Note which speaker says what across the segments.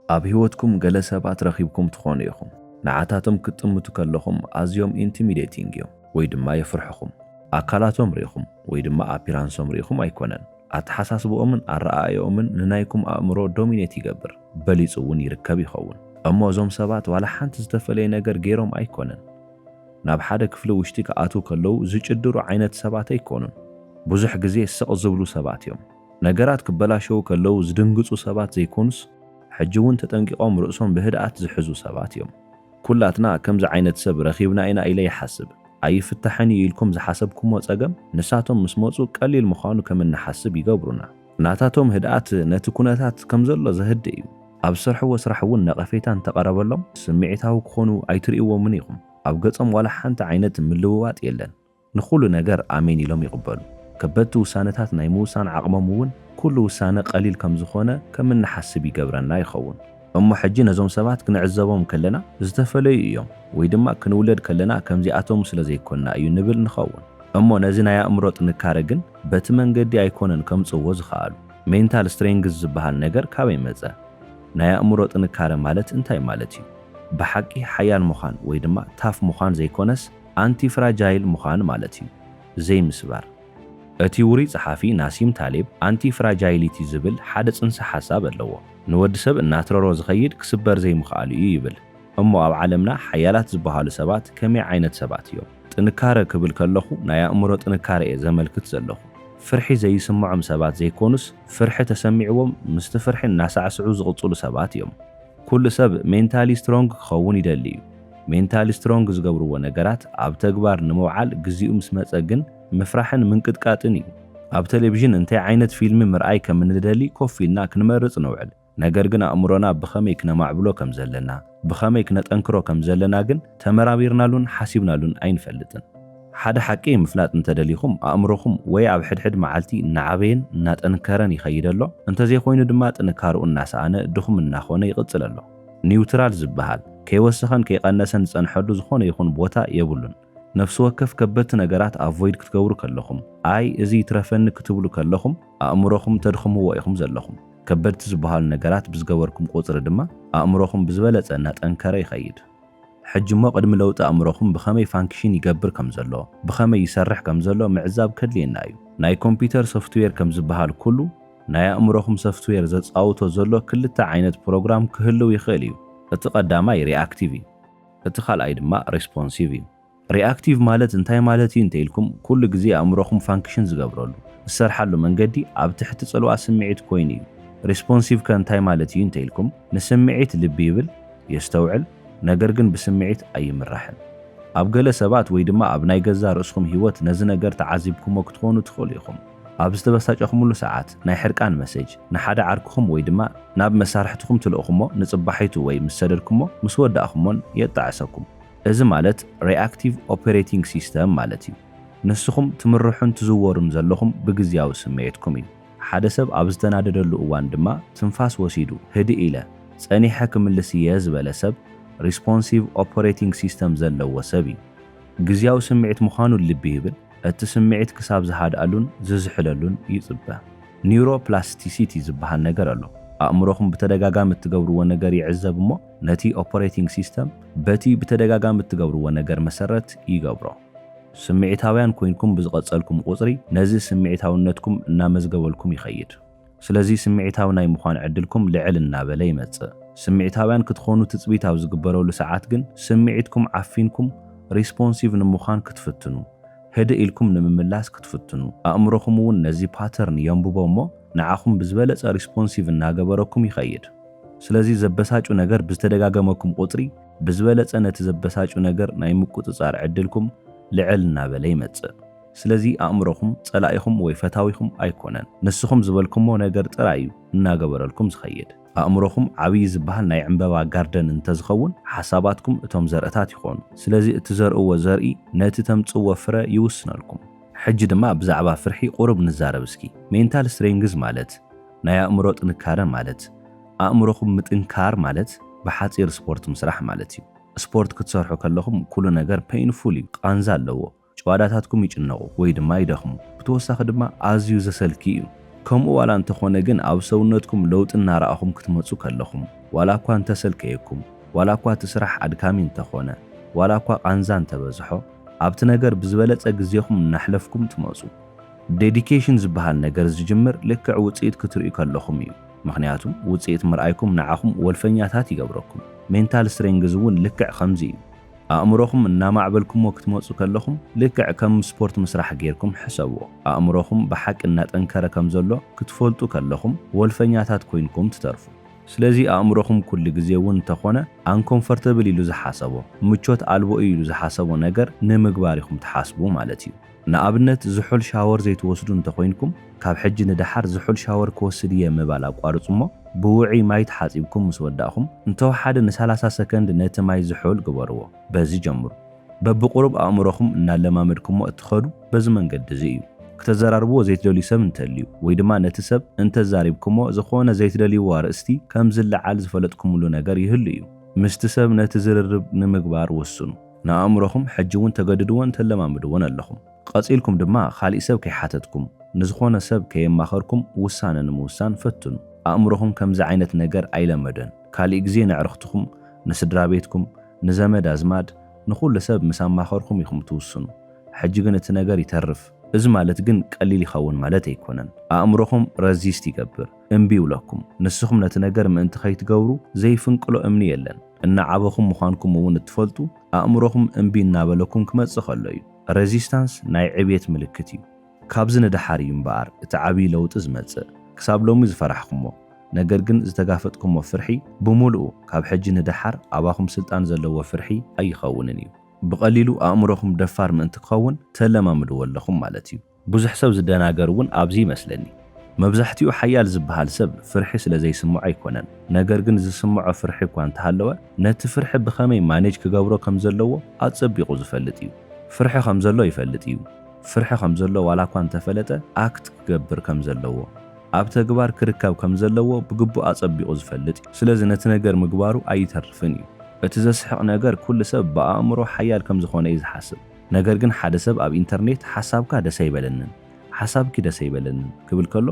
Speaker 1: ኣብ ህይወትኩም ገለ ሰባት ረኺብኩም ትኾኑ ኢኹም ንዓታቶም ክትጥምቱ ከለኹም ኣዝዮም ኢንቲሚዴቲንግ እዮም ወይ ድማ የፍርሕኹም። ኣካላቶም ርኢኹም ወይ ድማ ኣፒራንሶም ርኢኹም ኣይኮነን፣ ኣተሓሳስብኦምን ኣረኣእዮምን ንናይኩም ኣእምሮ ዶሚኔት ይገብር፣ በሊጹ እውን ይርከብ ይኸውን። እሞ እዞም ሰባት ዋላ ሓንቲ ዝተፈለየ ነገር ገይሮም ኣይኮነን። ናብ ሓደ ክፍሊ ውሽጢ ክኣትዉ ከለዉ ዝጭድሩ ዓይነት ሰባት ኣይኮኑን። ብዙሕ ግዜ ስቕ ዝብሉ ሰባት እዮም። ነገራት ክበላሸው ከለዉ ዝድንግጹ ሰባት ዘይኮኑስ ሕጂ እውን ተጠንቂቖም ርእሶም ብህድኣት ዝሕዙ ሰባት እዮም። ኩላትና ከምዚ ዓይነት ሰብ ረኺብና ኢና ኢለ ይሓስብ። ኣይፍታሕኒ ኢልኩም ዝሓሰብኩሞ ጸገም ንሳቶም ምስ መፁ ቀሊል ምዃኑ ከም እንሓስብ ይገብሩና። ናታቶም ህድኣት ነቲ ኩነታት ከም ዘሎ ዘህድእ እዩ። ኣብ ዝሰርሕዎ ስራሕ እውን ነቐፌታ እንተቐረበሎም ስምዒታዊ ክኾኑ ኣይትርእይዎምን ኢኹም። ኣብ ገጾም ዋላ ሓንቲ ዓይነት ምልውዋጥ የለን። ንኹሉ ነገር ኣሜን ኢሎም ይቕበሉ። ከበድቲ ውሳነታት ናይ ምውሳን ዓቕሞም እውን ኩሉ ውሳነ ቀሊል ከም ዝኾነ ከም እንሓስብ ይገብረና ይኸውን። እሞ ሕጂ ነዞም ሰባት ክንዕዘቦም ከለና ዝተፈለዩ እዮም ወይ ድማ ክንውለድ ከለና ከምዚኣቶም ስለ ዘይኮንና እዩ ንብል ንኸውን። እሞ ነዚ ናይ ኣእምሮ ጥንካረ ግን በቲ መንገዲ ኣይኮነን ከምጽዎ ዝኽኣሉ። ሜንታል ስትሬንግዝ ዝበሃል ነገር ካበይ መጸ? ናይ ኣእምሮ ጥንካረ ማለት እንታይ ማለት እዩ? ብሓቂ ሓያል ምዃን ወይ ድማ ታፍ ምዃን ዘይኮነስ ኣንቲ ፍራጃይል ምዃን ማለት እዩ። ዘይምስባር። እቲ ውሩይ ጸሓፊ ናሲም ታሌብ ኣንቲ ፍራጃይሊቲ ዝብል ሓደ ጽንሰ ሓሳብ ኣለዎ። ንወዲ ሰብ እናትረሮ ዝኸይድ ክስበር ዘይምኽኣሉ እዩ ይብል። እሞ ኣብ ዓለምና ሓያላት ዝበሃሉ ሰባት ከመይ ዓይነት ሰባት እዮም? ጥንካረ ክብል ከለኹ ናይ ኣእምሮ ጥንካረ እየ ዘመልክት ዘለኹ። ፍርሒ ዘይስምዖም ሰባት ዘይኮኑስ ፍርሒ ተሰሚዕዎም ምስቲ ፍርሒ እናሳዕስዑ ዝቕጽሉ ሰባት እዮም። ኩሉ ሰብ ሜንታሊ ስትሮንግ ክኸውን ይደሊ እዩ። ሜንታሊ ስትሮንግ ዝገብርዎ ነገራት ኣብ ተግባር ንምውዓል ግዚኡ ምስ መጸ ግን ምፍራሕን ምንቅጥቃጥን እዩ። ኣብ ቴሌቪዥን እንታይ ዓይነት ፊልሚ ምርኣይ ከም እንደሊ ኮፍ ኢልና ክንመርጽ ነውዕል። ነገር ግን ኣእምሮና ብኸመይ ክነማዕብሎ ከም ዘለና ብኸመይ ክነጠንክሮ ከም ዘለና ግን ተመራቢርናሉን ሓሲብናሉን ኣይንፈልጥን። ሓደ ሓቂ ምፍላጥ እንተደሊኹም ኣእምሮኹም ወይ ኣብ ሕድሕድ መዓልቲ እናዓበየን እናጠንከረን ይኸይድ ኣሎ፣ እንተዘይኮይኑ ድማ ጥንካርኡ እናሰኣነ ድኹም እናኾነ ይቕጽል ኣሎ። ኒውትራል ዝበሃል ከይወሰኸን ከይቐነሰን ዝጸንሐሉ ዝኾነ ይኹን ቦታ የብሉን። ነፍሲ ወከፍ ከበድቲ ነገራት ኣቮይድ ክትገብሩ ከለኹም ኣይ እዚ ይትረፈኒ ክትብሉ ከለኹም ኣእምሮኹም ተድኽምዎ ኢኹም ዘለኹም። ከበድቲ ዝበሃሉ ነገራት ብዝገበርኩም ቁፅሪ ድማ ኣእምሮኹም ብዝበለጸ እናጠንከረ ይኸይድ። ሕጂ እሞ ቅድሚ ለውጢ ኣእምሮኹም ብኸመይ ፋንክሽን ይገብር ከም ዘሎ ብኸመይ ይሰርሕ ከም ዘሎ ምዕዛብ ከድልየና እዩ። ናይ ኮምፒውተር ሶፍትዌር ከም ዝበሃል ኩሉ ናይ ኣእምሮኹም ሶፍትዌር ዘጻውቶ ዘሎ ክልተ ዓይነት ፕሮግራም ክህልው ይኽእል እዩ። እቲ ቀዳማይ ሪኣክቲቭ እዩ፣ እቲ ካልኣይ ድማ ሬስፖንሲቭ እዩ። ሪኣክቲቭ ማለት እንታይ ማለት እዩ እንተኢልኩም ኩሉ ግዜ ኣእምሮኹም ፋንክሽን ዝገብረሉ ዝሰርሓሉ መንገዲ ኣብ ትሕቲ ጽልዋ ስምዒት ኮይኑ እዩ። ሬስፖንሲቭ ከእንታይ ማለት እዩ እንተኢልኩም ንስምዒት ልቢ ይብል የስተውዕል፣ ነገር ግን ብስምዒት ኣይምራሕን። ኣብ ገለ ሰባት ወይ ድማ ኣብ ናይ ገዛ ርእስኩም ህይወት ነዚ ነገር ተዓዚብኩሞ ክትኾኑ ትኽእሉ ኢኹም። ኣብ ዝተበሳጨኹምሉ ሰዓት ናይ ሕርቃን መሴጅ ንሓደ ዓርክኹም ወይ ድማ ናብ መሳርሕትኩም ትልእኹሞ ንጽባሒቱ ወይ ምስ ሰደድኩሞ ምስ ወዳእኹሞን የጣዕሰኩም። እዚ ማለት ሪኣክቲቭ ኦፐሬቲንግ ሲስተም ማለት እዩ። ንስኹም ትምርሑን ትዝወሩን ዘለኹም ብግዝያዊ ስምዒትኩም እዩ። ሓደ ሰብ ኣብ ዝተናደደሉ እዋን ድማ ትንፋስ ወሲዱ ህድእ ኢለ ጸኒሐ ክምልስ እየ ዝበለ ሰብ ሪስፖንሲቭ ኦፐሬቲንግ ሲስተም ዘለዎ ሰብ እዩ። ግዝያዊ ስምዒት ምዃኑ ልቢ ይብል፣ እቲ ስምዒት ክሳብ ዝሃድኣሉን ዝዝሕለሉን ይጽበ። ኒውሮፕላስቲሲቲ ዝበሃል ነገር ኣሎ። ኣእምሮኹም ብተደጋጋሚ እትገብርዎ ነገር ይዕዘብ እሞ ነቲ ኦፐሬቲንግ ሲስተም በቲ ብተደጋጋሚ እትገብርዎ ነገር መሰረት ይገብሮ። ስምዒታውያን ኮይንኩም ብዝቐጸልኩም ቁጽሪ ነዚ ስምዒታውነትኩም እናመዝገበልኩም ይኸይድ። ስለዚ ስምዒታዊ ናይ ምዃን ዕድልኩም ልዕል እናበለ ይመጽእ። ስምዒታውያን ክትኾኑ ትጽቢት ኣብ ዝግበረሉ ሰዓት ግን ስምዒትኩም ዓፊንኩም ሪስፖንሲቭ ንምዃን ክትፍትኑ፣ ህድእ ኢልኩም ንምምላስ ክትፍትኑ፣ ኣእምሮኹም እውን ነዚ ፓተርን የንብቦ እሞ ንዓኹም ብዝበለጸ ሪስፖንሲቭ እናገበረኩም ይኸይድ። ስለዚ ዘበሳጩ ነገር ብዝተደጋገመኩም ቁጽሪ ብዝበለጸ ነቲ ዘበሳጩ ነገር ናይ ምቁጽጻር ዕድልኩም ልዕል እናበለ ይመጽእ። ስለዚ ኣእምሮኹም ጸላኢኹም ወይ ፈታዊኹም ኣይኮነን፣ ንስኹም ዝበልኩሞ ነገር ጥራይ እዩ እናገበረልኩም ዝኸይድ። ኣእምሮኹም ዓብዪ ዝበሃል ናይ ዕምበባ ጋርደን እንተዝኸውን ሓሳባትኩም እቶም ዘርእታት ይኾኑ። ስለዚ እቲ ዘርእዎ ዘርኢ ነቲ ተምጽዎ ፍረ ይውስነልኩም። ሕጂ ድማ ብዛዕባ ፍርሒ ቁርብ ንዛረብ እስኪ። ሜንታል ስትሬንግዝ ማለት ናይ ኣእምሮ ጥንካረ ማለት ኣእምሮኹም ምጥንካር ማለት ብሓጺር ስፖርት ምስራሕ ማለት እዩ። ስፖርት ክትሰርሑ ከለኹም ኩሉ ነገር ፔይንፉል እዩ፣ ቃንዛ ኣለዎ። ጨዋዳታትኩም ይጭነቑ ወይ ድማ ይደኽሙ፣ ብተወሳኺ ድማ ኣዝዩ ዘሰልኪ እዩ። ከምኡ ዋላ እንተኾነ ግን ኣብ ሰውነትኩም ለውጥ እናረኣኹም ክትመጹ ከለኹም ዋላ እኳ እንተሰልከየኩም ዋላ እኳ እቲ ስራሕ ኣድካሚ እንተኾነ ዋላ እኳ ቃንዛ እንተበዝሖ ኣብቲ ነገር ብዝበለጸ ግዜኹም እናሕለፍኩም ትመጹ። ዴዲኬሽን ዝበሃል ነገር ዝጅምር ልክዕ ውጽኢት ክትርእዩ ከለኹም እዩ። ምክንያቱም ውጽኢት ምርኣይኩም ንዓኹም ወልፈኛታት ይገብረኩም። ሜንታል ስትሬንግዝ እውን ልክዕ ከምዚ እዩ። ኣእምሮኹም እናማዕበልኩምዎ ክትመጹ ከለኹም ልክዕ ከም ስፖርት ምስራሕ ጌርኩም ሕሰብዎ። ኣእምሮኹም ብሓቂ እናጠንከረ ከም ዘሎ ክትፈልጡ ከለኹም ወልፈኛታት ኮይንኩም ትተርፉ። ስለዚ ኣእምሮኹም ኩሉ ግዜ እውን እንተኾነ አንኮምፎርተብል ኢሉ ዝሓሰቦ ምቾት ኣልቦ ኢሉ ዝሓሰቦ ነገር ንምግባር ኢኹም ትሓስቡ ማለት እዩ። ንኣብነት ዝሑል ሻወር ዘይትወስዱ እንተኮይንኩም ካብ ሕጂ ንድሓር ዝሑል ሻወር ክወስድ እየ ምባል ኣቋርጹ እሞ ብውዒ ማይ ተሓጺብኩም ምስ ወዳእኹም እንተወሓደ ን30 ሰከንድ ነቲ ማይ ዝሑል ግበርዎ። በዚ ጀምሩ። በብቁሩብ ኣእምሮኹም እናለማመድኩሞ እትኸዱ በዚ መንገዲ እዚ እዩ። ክትዘራርብዎ ዘይትደልዩ ሰብ እንተልዩ ወይ ድማ ነቲ ሰብ እንተዛሪብኩሞ ዝኾነ ዘይትደልይዎ ኣርእስቲ ከም ዝለዓል ዝፈለጥኩምሉ ነገር ይህሉ እዩ። ምስቲ ሰብ ነቲ ዝርርብ ንምግባር ወስኑ። ንኣእምሮኹም ሕጂ እውን ተገድድዎን ተለማምድዎን ኣለኹም። ቀጺልኩም ድማ ካሊእ ሰብ ከይሓተትኩም ንዝኾነ ሰብ ከየማኸርኩም ውሳነ ንምውሳን ፈትኑ። ኣእምሮኹም ከምዚ ዓይነት ነገር ኣይለመደን። ካሊእ ግዜ ንዕርኽትኩም ንስድራ ቤትኩም ንዘመድ ኣዝማድ ንኹሉ ሰብ ምስ ኣማኸርኩም ኢኹም ትውስኑ። ሕጂ ግን እቲ ነገር ይተርፍ። እዚ ማለት ግን ቀሊል ይኸውን ማለት ኣይኮነን። ኣእምሮኹም ረዚስት ይገብር፣ እምቢ ይብለኩም። ንስኹም ነቲ ነገር ምእንቲ ከይትገብሩ ዘይፍንቅሎ እምኒ የለን። እናዓበኹም ምዃንኩም እውን እትፈልጡ ኣእምሮኹም እምቢ እናበለኩም ክመጽእ ከሎ እዩ። ሬዚስታንስ ናይ ዕብየት ምልክት እዩ። ካብዚ ንድሓር እዩ እምበኣር እቲ ዓብዪ ለውጢ ዝመጽእ። ክሳብ ሎሚ ዝፈራሕኩሞ ነገር ግን ዝተጋፈጥኩሞ ፍርሒ ብምሉኡ ካብ ሕጂ ንድሓር ኣባኹም ስልጣን ዘለዎ ፍርሒ ኣይኸውንን እዩ። ብቐሊሉ ኣእምሮኹም ደፋር ምእንቲ ክኸውን ተለማምድዎ ኣለኹም ማለት እዩ። ብዙሕ ሰብ ዝደናገር እውን ኣብዚ ይመስለኒ። መብዛሕትኡ ሓያል ዝበሃል ሰብ ፍርሒ ስለ ዘይስምዖ ኣይኮነን። ነገር ግን ዝስምዖ ፍርሒ እኳ እንተሃለወ ነቲ ፍርሒ ብኸመይ ማኔጅ ክገብሮ ከም ዘለዎ ኣጸቢቑ ዝፈልጥ እዩ። ፍርሒ ከም ዘሎ ይፈልጥ እዩ። ፍርሒ ከም ዘሎ ዋላ እኳ እንተፈለጠ ኣክት ክገብር ከም ዘለዎ ኣብ ተግባር ክርከብ ከም ዘለዎ ብግቡእ ኣጸቢቑ ዝፈልጥ እዩ። ስለዚ ነቲ ነገር ምግባሩ ኣይተርፍን እዩ። እቲ ዘስሕቕ ነገር ኩሉ ሰብ ብኣእምሮ ሓያል ከም ዝኾነ እዩ ዝሓስብ። ነገር ግን ሓደ ሰብ ኣብ ኢንተርኔት ሓሳብካ ደስ ኣይበለንን ሓሳብኪ ደስ ኣይበለንን ክብል ከሎ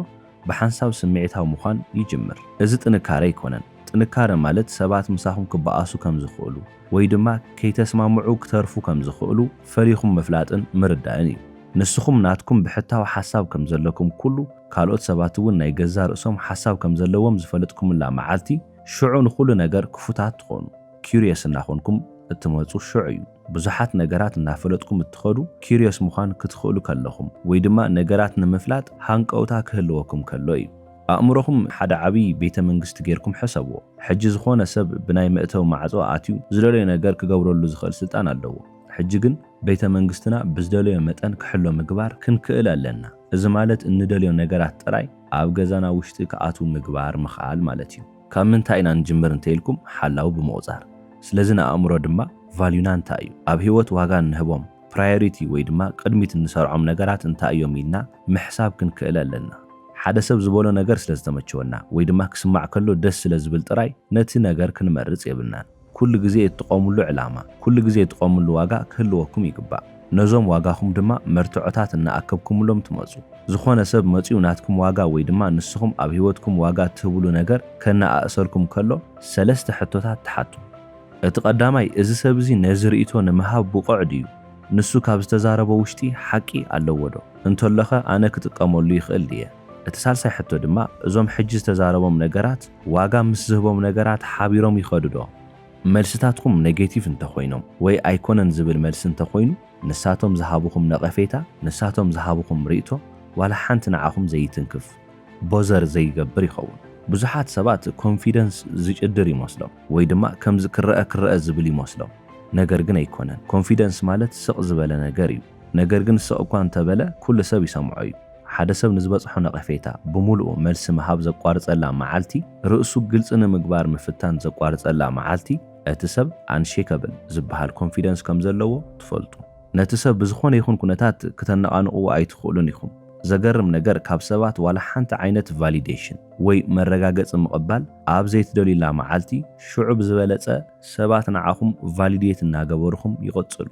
Speaker 1: ብሓንሳብ ስምዒታዊ ምዃን ይጅምር። እዚ ጥንካረ ኣይኮነን። ጥንካረ ማለት ሰባት ምሳኹም ክበኣሱ ከም ዝኽእሉ ወይ ድማ ከይተስማምዑ ክተርፉ ከም ዝኽእሉ ፈሪኹም ምፍላጥን ምርዳእን እዩ። ንስኹም ናትኩም ብሕታዊ ሓሳብ ከም ዘለኩም ኩሉ ካልኦት ሰባት እውን ናይ ገዛ ርእሶም ሓሳብ ከም ዘለዎም ዝፈለጥኩምላ መዓልቲ ሽዑ ንኹሉ ነገር ክፉታት ትኾኑ። ኪሪየስ እናኾንኩም እትመጹ ሽዑ እዩ። ብዙሓት ነገራት እናፈለጥኩም እትኸዱ ኪሪየስ ምዃን ክትኽእሉ ከለኹም ወይ ድማ ነገራት ንምፍላጥ ሃንቀውታ ክህልወኩም ከሎ እዩ። ኣእምሮኹም ሓደ ዓብዪ ቤተ መንግስቲ ጌርኩም ሕሰብዎ። ሕጂ ዝኾነ ሰብ ብናይ መእተዊ ማዕጾ ኣትዩ ዝደለዮ ነገር ክገብረሉ ዝኽእል ስልጣን ኣለዎ። ሕጂ ግን ቤተ መንግስትና ብዝደለዮ መጠን ክሕሎ ምግባር ክንክእል ኣለና። እዚ ማለት እንደልዮ ነገራት ጥራይ ኣብ ገዛና ውሽጢ ክኣትው ምግባር ምኽኣል ማለት እዩ። ካብ ምንታይ ኢና ንጅምር እንተኢልኩም ሓላዊ ብምቑጻር። ስለዚ ንኣእምሮ ድማ ቫልዩና እንታይ እዩ? ኣብ ህይወት ዋጋ እንህቦም ፕራዮሪቲ ወይ ድማ ቅድሚት እንሰርዖም ነገራት እንታይ እዮም ኢልና ምሕሳብ ክንክእል ኣለና። ሓደ ሰብ ዝበሎ ነገር ስለ ዝተመቸወና ወይ ድማ ክስማዕ ከሎ ደስ ስለ ዝብል ጥራይ ነቲ ነገር ክንመርጽ የብልናን። ኩሉ ግዜ እትቆምሉ ዕላማ ኩሉ ግዜ እትቆምሉ ዋጋ ክህልወኩም ይግባእ። ነዞም ዋጋኹም ድማ መርትዖታት እናኣከብኩምሎም ትመጹ። ዝኾነ ሰብ መጺኡ ናትኩም ዋጋ ወይ ድማ ንስኹም ኣብ ህይወትኩም ዋጋ ትህብሉ ነገር ከናኣእሰልኩም ከሎ ሰለስተ ሕቶታት ትሓቱ። እቲ ቀዳማይ እዚ ሰብ እዚ ነዚ ርእይቶ ንምሃብ ብቑዕ ድዩ? ንሱ ካብ ዝተዛረበ ውሽጢ ሓቂ ኣለዎ ዶ? እንተለኸ ኣነ ክጥቀመሉ ይኽእል ድየ? እቲ ሳልሳይ ሕቶ ድማ እዞም ሕጂ ዝተዛረቦም ነገራት ዋጋ ምስ ዝህቦም ነገራት ሓቢሮም ይኸዱ ዶ? መልስታትኩም ኔጌቲቭ እንተኾይኖም ወይ ኣይኮነን ዝብል መልሲ እንተኾይኑ ንሳቶም ዝሃቡኹም ነቐፌታ ንሳቶም ዝሃቡኹም ርእይቶ ዋላ ሓንቲ ንዓኹም ዘይትንክፍ ቦዘር ዘይገብር ይኸውን። ብዙሓት ሰባት ኮንፊደንስ ዝጭድር ይመስሎም ወይ ድማ ከምዚ ክረአ ዝብል ይመስሎም። ነገር ግን ኣይኮነን። ኮንፊደንስ ማለት ስቕ ዝበለ ነገር እዩ። ነገር ግን ስቕ እኳ እንተበለ ኩሉ ሰብ ይሰምዖ እዩ። ሓደ ሰብ ንዝበጽሖ ነቐፌታ ብምሉኡ መልሲ ምሃብ ዘቋርጸላ መዓልቲ ርእሱ ግልጽ ንምግባር ምፍታን ዘቋርጸላ መዓልቲ እቲ ሰብ አንሼከብል ዝበሃል ኮንፊደንስ ከም ዘለዎ ትፈልጡ። ነቲ ሰብ ብዝኾነ ይኹን ኩነታት ክተነቓንቕዎ ኣይትኽእሉን ኢኹም። ዘገርም ነገር ካብ ሰባት ዋላ ሓንቲ ዓይነት ቫሊዴሽን ወይ መረጋገፂ ምቕባል ኣብ ዘይትደልዩላ መዓልቲ ሽዑብ ዝበለጸ ሰባት ንዓኹም ቫሊዴት እናገበርኹም ይቕጽሉ።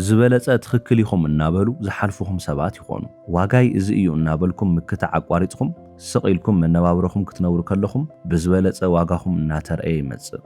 Speaker 1: ዝበለጸ ትኽክል ኢኹም እናበሉ ዝሓልፉኹም ሰባት ይኾኑ። ዋጋይ እዚ እዩ እናበልኩም ምክታዕ ኣቋሪጽኩም ስቕኢልኩም መነባብሮኹም ክትነብሩ ከለኹም ብዝበለጸ ዋጋኹም እናተርአየ ይመጽእ።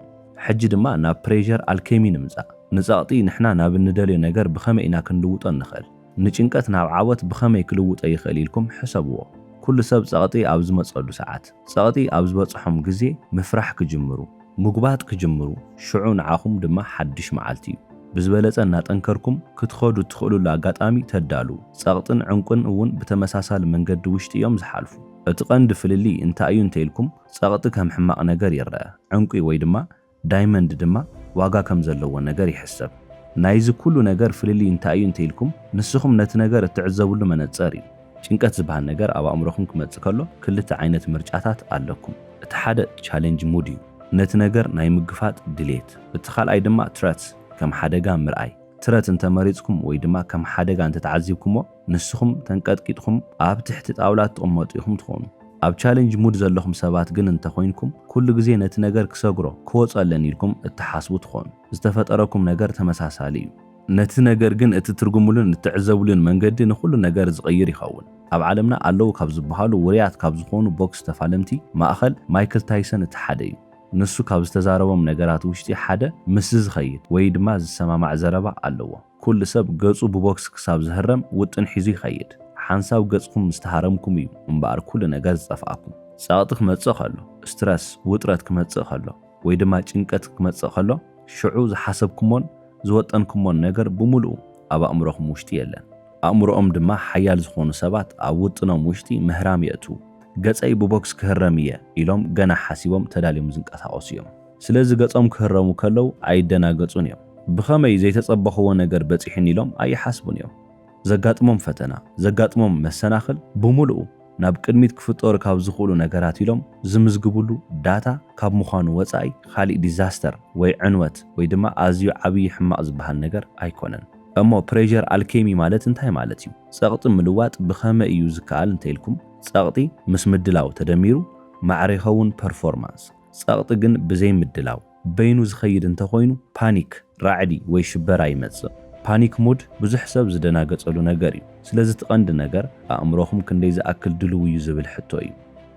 Speaker 1: ሕጂ ድማ ናብ ፕሬዠር አልኬሚ ንምጻእ ንጸቕጢ ንሕና ናብ እንደልዮ ነገር ብኸመይ ኢና ክንልውጦ ንኽእል ንጭንቀት ናብ ዓወት ብኸመይ ክልውጦ ይኽእል ኢልኩም ሕሰብዎ። ኩሉ ሰብ ጸቕጢ ኣብ ዝመጸሉ ሰዓት ጸቕጢ ኣብ ዝበጽሖም ግዜ ምፍራሕ ክጅምሩ ምግባጥ ክጅምሩ ሽዑ ንዓኹም ድማ ሓድሽ መዓልቲ እዩ። ብዝበለጸ እናጠንከርኩም ክትኸዱ ትኽእሉሉ ኣጋጣሚ ተዳሉ። ጸቕጥን ዕንቁን እውን ብተመሳሳሊ መንገዲ ውሽጢ እዮም ዝሓልፉ። እቲ ቀንዲ ፍልሊ እንታይ እዩ እንተኢልኩም ጸቕጢ ከም ሕማቕ ነገር ይርአ፣ ዕንቁ ወይ ድማ ዳይመንድ ድማ ዋጋ ከም ዘለዎ ነገር ይሕሰብ። ናይዚ ኩሉ ነገር ፍልሊ እንታይ እዩ እንተኢልኩም ንስኹም ነቲ ነገር እትዕዘብሉ መነጽር እዩ። ጭንቀት ዝበሃል ነገር ኣብ ኣእምሮኹም ክመጽእ ከሎ ክልተ ዓይነት ምርጫታት ኣለኩም። እቲ ሓደ ቻሌንጅ ሙድ እዩ፣ ነቲ ነገር ናይ ምግፋጥ ድሌት። እቲ ካልኣይ ድማ ትረት ከም ሓደጋ ምርኣይ። ትረት እንተመሪጽኩም ወይ ድማ ከም ሓደጋ እንተተዓዚብኩሞ ንስኹም ተንቀጥቂጥኩም ኣብ ትሕቲ ጣውላ ትቕመጡ ኢኹም ትኾኑ። ኣብ ቻሌንጅ ሙድ ዘለኹም ሰባት ግን እንተኾይንኩም ኩሉ ግዜ ነቲ ነገር ክሰግሮ ክወጸለን ኢልኩም እትሓስቡ ትኾኑ። ዝተፈጠረኩም ነገር ተመሳሳሊ እዩ። ነቲ ነገር ግን እቲ ትርጉሙሉን እትዕዘቡሉን መንገዲ ንኹሉ ነገር ዝቕይር ይኸውን። ኣብ ዓለምና ኣለዉ ካብ ዝበሃሉ ውርያት ካብ ዝኾኑ ቦክስ ተፋለምቲ ማእኸል ማይክል ታይሰን እቲ ሓደ እዩ። ንሱ ካብ ዝተዛረቦም ነገራት ውሽጢ ሓደ ምስ ዝኸይድ ወይ ድማ ዝሰማማዕ ዘረባ ኣለዎ። ኩሉ ሰብ ገጹ ብቦክስ ክሳብ ዝህረም ውጥን ሒዙ ይኸይድ። ሓንሳብ ገጽኩም ምስተሃረምኩም እዩ እምበኣር ኩሉ ነገር ዝጠፍኣኩም። ጸቕጢ ክመጽእ ከሎ፣ ስትረስ ውጥረት ክመጽእ ከሎ ወይ ድማ ጭንቀት ክመጽእ ከሎ ሽዑ ዝሓሰብኩሞን ዝወጠንኩሞን ነገር ብምሉኡ ኣብ ኣእምሮኹም ውሽጢ የለን። ኣእምሮኦም ድማ ሓያል ዝኾኑ ሰባት ኣብ ውጥኖም ውሽጢ ምህራም የእትዉ። ገጸይ ብቦክስ ክህረም እየ ኢሎም ገና ሓሲቦም ተዳልዮም ዝንቀሳቐሱ እዮም። ስለዚ ገጾም ክህረሙ ከለዉ ኣይደናገጹን እዮም። ብኸመይ ዘይተጸበኽዎ ነገር በፂሕን ኢሎም ኣይሓስቡን እዮም። ዘጋጥሞም ፈተና ዘጋጥሞም መሰናኽል ብምሉኡ ናብ ቅድሚት ክፍጠሩ ካብ ዝኽእሉ ነገራት ኢሎም ዝምዝግብሉ ዳታ ካብ ምዃኑ ወፃኢ ካሊእ ዲዛስተር ወይ ዕንወት ወይ ድማ ኣዝዩ ዓብዪ ሕማቕ ዝበሃል ነገር ኣይኮነን። እሞ ፕሬዠር አልኬሚ ማለት እንታይ ማለት እዩ? ጸቕጢ ምልዋጥ ብኸመይ እዩ ዝከኣል እንተኢልኩም ጸቕጢ ምስ ምድላው ተደሚሩ ማዕረ ይኸውን ፐርፎርማንስ። ጸቕጢ ግን ብዘይ ምድላው በይኑ ዝኸይድ እንተኾይኑ ፓኒክ ራዕዲ ወይ ሽበራ ይመጽእ። ፓኒክ ሙድ ብዙሕ ሰብ ዝደናገጸሉ ነገር እዩ። ስለዚ ትቐንዲ ነገር ኣእምሮኹም ክንደይ ዝኣክል ድልው እዩ ዝብል ሕቶ እዩ።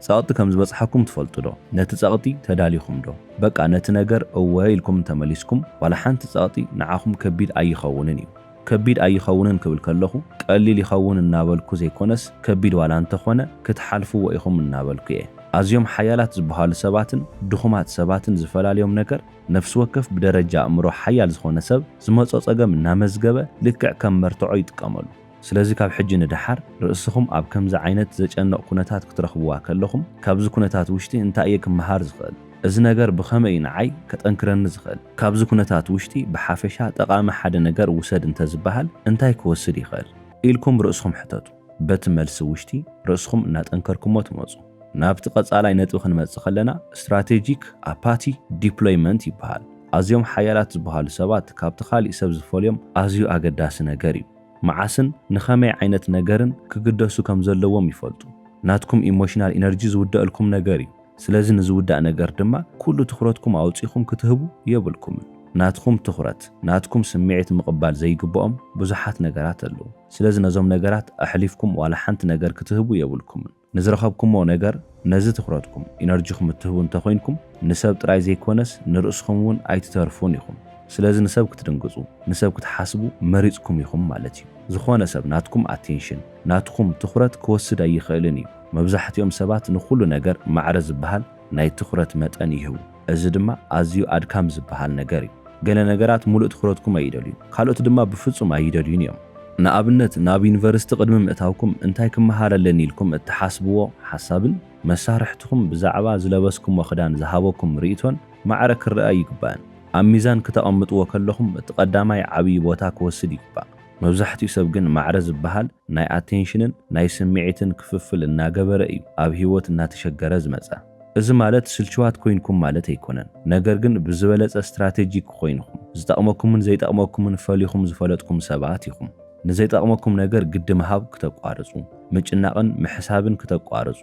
Speaker 1: ጸቕጢ ከም ዝበጽሐኩም ትፈልጡ ዶ? ነቲ ጸቕጢ ተዳሊኹም ዶ? በቃ ነቲ ነገር እወ ኢልኩም ተመሊስኩም ዋላ ሓንቲ ጸቕጢ ንዓኹም ከቢድ ኣይኸውንን እዩ። ከቢድ ኣይኸውንን ክብል ከለኹ ቀሊል ይኸውን እናበልኩ ዘይኮነስ ከቢድ ዋላ እንተኾነ ክትሓልፍዎ ኢኹም እናበልኩ እየ። ኣዝዮም ሓያላት ዝበሃሉ ሰባትን ድኹማት ሰባትን ዝፈላለዮም ነገር ነፍሲ ወከፍ ብደረጃ ኣእምሮ ሓያል ዝኾነ ሰብ ዝመጾ ጸገም እናመዝገበ ልክዕ ከም መርትዖ ይጥቀመሉ። ስለዚ ካብ ሕጂ ንድሓር ርእስኹም ኣብ ከምዚ ዓይነት ዘጨነቕ ኩነታት ክትረኽብዋ ከለኹም ካብዚ ኩነታት ውሽጢ እንታይ እየ ክመሃር ዝኽእል? እዚ ነገር ብኸመይ ንዓይ ከጠንክረኒ ዝኽእል? ካብዚ ኩነታት ውሽጢ ብሓፈሻ ጠቓሚ ሓደ ነገር ውሰድ እንተዝበሃል እንታይ ክወስድ ይኽእል ኢልኩም ርእስኹም ሕተቱ። በቲ መልሲ ውሽጢ ርእስኹም እናጠንከርኩሞ ትመፁ። ናብቲ ቀጻላይ ነጥቢ ክንመጽእ ከለና ስትራቴጂክ ኣፓቲ ዲፕሎይመንት ይበሃል። ኣዝዮም ሓያላት ዝበሃሉ ሰባት ካብቲ ካሊእ ሰብ ዝፈልዮም ኣዝዩ ኣገዳሲ ነገር እዩ። መዓስን ንኸመይ ዓይነት ነገርን ክግደሱ ከም ዘለዎም ይፈልጡ። ናትኩም ኢሞሽናል ኢነርጂ ዝውደአልኩም ነገር እዩ። ስለዚ ንዝውዳእ ነገር ድማ ኩሉ ትኹረትኩም ኣውፂኹም ክትህቡ የብልኩምን። ናትኩም ትኹረት ናትኩም ስምዒት ምቕባል ዘይግብኦም ብዙሓት ነገራት ኣለዉ። ስለዚ ነዞም ነገራት ኣሕሊፍኩም ዋላ ሓንቲ ነገር ክትህቡ የብልኩምን። ንዝረኸብኩሞ ነገር ነዚ ትኹረትኩም ኢነርጂኹም እትህቡ እንተኾይንኩም ንሰብ ጥራይ ዘይኮነስ ንርእስኹም እውን ኣይትተርፉን ኢኹም። ስለዚ ንሰብ ክትድንግጹ ንሰብ ክትሓስቡ መሪጽኩም ኢኹም ማለት እዩ። ዝኾነ ሰብ ናትኩም ኣቴንሽን ናትኩም ትኹረት ክወስድ ኣይኽእልን እዩ። መብዛሕትኦም ሰባት ንኹሉ ነገር ማዕረ ዝበሃል ናይ ትኹረት መጠን ይህቡ። እዚ ድማ ኣዝዩ ኣድካም ዝበሃል ነገር እዩ። ገለ ነገራት ሙሉእ ትኹረትኩም ኣይደልዩ፣ ካልኦት ድማ ብፍጹም ኣይደልዩን እዮም። ንኣብነት ናብ ዩኒቨርሲቲ ቅድሚ ምእታውኩም እንታይ ክመሃረለኒ ኢልኩም እትሓስብዎ ሓሳብን መሳርሕትኩም ብዛዕባ ዝለበስኩሞ ክዳን ዝሃበኩም ርእቶን ማዕረ ክርአ ይግባእን። ኣብ ሚዛን ክተቐምጥዎ ከለኹም እቲ ቀዳማይ ዓብዪ ቦታ ክወስድ ይግባእ። መብዛሕትኡ ሰብ ግን ማዕረ ዝበሃል ናይ ኣቴንሽንን ናይ ስምዒትን ክፍፍል እናገበረ እዩ ኣብ ህይወት እናተሸገረ ዝመጸ። እዚ ማለት ስልችዋት ኮይንኩም ማለት ኣይኮነን፣ ነገር ግን ብዝበለጸ ስትራቴጂክ ኮይንኩም ዝጠቕመኩምን ዘይጠቕመኩምን ፈሊኹም ዝፈለጥኩም ሰባት ኢኹም። ንዘይጠቕመኩም ነገር ግዲ ምሃብ ክተቋርጹ፣ ምጭናቕን ምሕሳብን ክተቋርጹ፣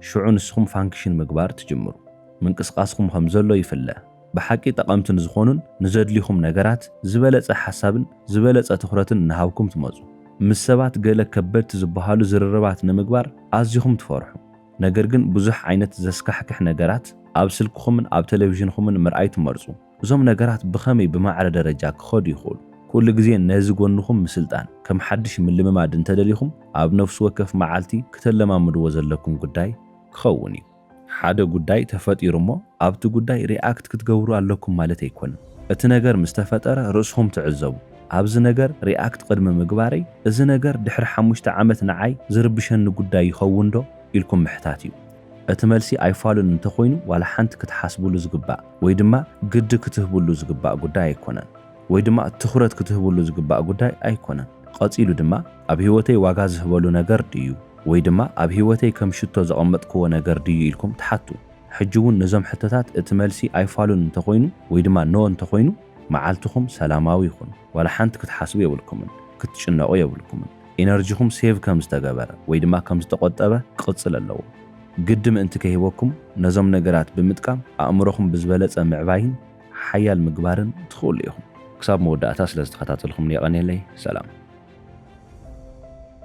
Speaker 1: ሽዑ ንስኹም ፋንክሽን ምግባር ትጅምሩ። ምንቅስቓስኩም ከም ዘሎ ይፍለ። ብሓቂ ጠቐምትን ዝኾኑን ንዘድልይኹም ነገራት ዝበለጸ ሓሳብን ዝበለጸ ትኹረትን ንሃብኩም ትመጹ። ምስ ሰባት ገለ ከበድቲ ዝበሃሉ ዝርርባት ንምግባር ኣዝኹም ትፈርሑ። ነገር ግን ብዙሕ ዓይነት ዘስካሕክሕ ነገራት ኣብ ስልክኹምን ኣብ ቴሌቪዥንኹምን ምርኣይ ትመርጹ። እዞም ነገራት ብኸመይ ብማዕረ ደረጃ ክኸዱ ይኽእሉ? ኩሉ ግዜ ነዚ ጎንኹም ምስልጣን ከም ሓድሽ ምልምማድ እንተደሊኹም ኣብ ነፍሲ ወከፍ መዓልቲ ከተለማምድዎ ዘለኩም ጉዳይ ክኸውን እዩ። ሓደ ጉዳይ ተፈጢሩ እሞ ኣብቲ ጉዳይ ሪኣክት ክትገብሩ ኣለኩም ማለት ኣይኮነን። እቲ ነገር ምስ ተፈጠረ ርእስኹም ትዕዘቡ። ኣብዚ ነገር ሪኣክት ቅድሚ ምግባረይ እዚ ነገር ድሕሪ 5 ዓመት ንዓይ ዝርብሸኒ ጉዳይ ይኸውን ዶ ኢልኩም ምሕታት እዩ። እቲ መልሲ ኣይፋሉን እንተኾይኑ ዋላ ሓንቲ ክትሓስብሉ ዝግባእ ወይ ድማ ግዲ ክትህብሉ ዝግባእ ጉዳይ ኣይኮነን፣ ወይ ድማ ትኹረት ክትህብሉ ዝግባእ ጉዳይ ኣይኮነን። ቀፂሉ ድማ ኣብ ህይወተይ ዋጋ ዝህበሉ ነገር ድዩ ወይ ድማ ኣብ ህይወተይ ከም ሽቶ ዘቐመጥክዎ ነገር ድዩ ኢልኩም ትሓቱ። ሕጂ እውን ነዞም ሕቶታት እቲ መልሲ ኣይፋሉን እንተኾይኑ ወይ ድማ ኖ እንተኾይኑ መዓልትኹም ሰላማዊ ይኹን። ዋላ ሓንቲ ክትሓስቡ የብልኩምን፣ ክትጭነቑ የብልኩምን። ኤነርጂኹም ሴቭ ከም ዝተገበረ ወይ ድማ ከም ዝተቆጠበ ቅፅል ኣለዎ። ግዲ ምእንቲ ከሂበኩም ነዞም ነገራት ብምጥቃም ኣእምሮኹም ብዝበለፀ ምዕባይን ሓያል ምግባርን ትኽእሉ ኢኹም። ክሳብ መወዳእታ ስለ ዝተኸታተልኩም የቐኒየለይ ሰላም።